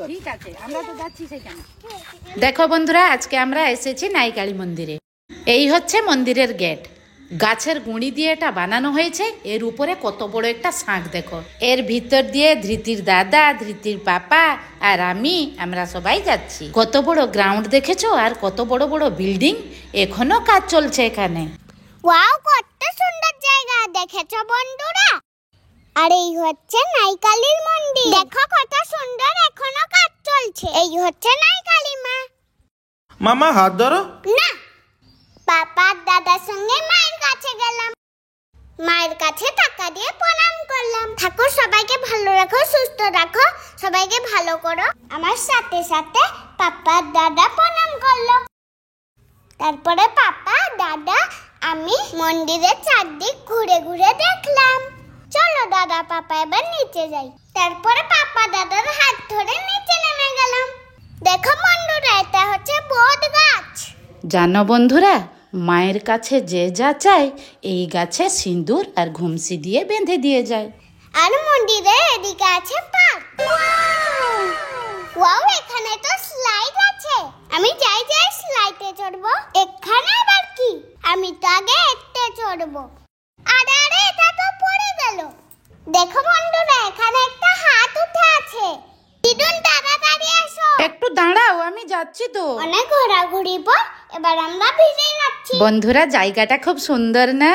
ঠিক আছে, আমরা তো যাচ্ছি সেখানে। দেখো বন্ধুরা, আজকে আমরা এসেছি নাইকালী মন্দিরে। এই হচ্ছে মন্দিরের গেট। গাছের গুঁড়ি দিয়ে এটা বানানো হয়েছে। এর উপরে কত বড় একটা শাঁখ দেখো। এর ভিতর দিয়ে ধৃতির দাদা, ধৃতির পাপা আর আমরা সবাই যাচ্ছি। কত বড় গ্রাউন্ড দেখেছো? আর কত বড় বড় বিল্ডিং। এখনো কাজ চলছে এখানে। ওয়াও, কত সুন্দর জায়গা দেখেছো বন্ধুরা। আর এই হচ্ছে নাইকালীর মন্দির। দেখো কত সুন্দর, এখনো কাজ চলছে। এই হচ্ছে নাইকালী মা। মামা হাত ধরো। না, পাপা দাদার সঙ্গে মায়ের কাছে গেলাম। মায়ের কাছে টাকা দিয়ে প্রণাম করলাম। ঠাকুর সবাইকে ভালো রাখো, সুস্থ রাখো, সবাইকে ভালো করো। আমার সাথে সাথে পাপা দাদা প্রণাম করলো। তারপরে পাপা দাদা আমি মন্দিরের চারদিক ঘুরে ঘুরে দেখলাম। চলো দাদা পাপা এবার নিচে যাই। তারপরে পাপা দাদার হাত ধরে নিচে নেমে গেলাম। দেখো বন্ধুরা, এটা হচ্ছে বট গাছ। জানো বন্ধুরা, মায়ের কাছে যে যা চায় এই গাছে সিঁদুর আর ঘুমসি দিয়ে বেঁধে দিয়ে যায়। আর মন্দিরে এদিকে আছে পার্ক। ওয়াও, এখানে তো স্লাইড আছে। আমি যাই স্লাইডে চড়বো। এখানে আবার কি? আমি তো আগে এতে চড়বো। আরে আরে, এটা তো পড়ে গেল। দেখো বন্ধুরা, এখানে একটা হাত উঠে আছে। দিদুন তাড়াতাড়ি এসো। একটু দাঁড়াও, আমি যাচ্ছি তো। অনেক ঘোরাঘুরি পর এবার আমরা ভিজে যাচ্ছি। বন্ধুরা, জায়গাটা খুব সুন্দর না?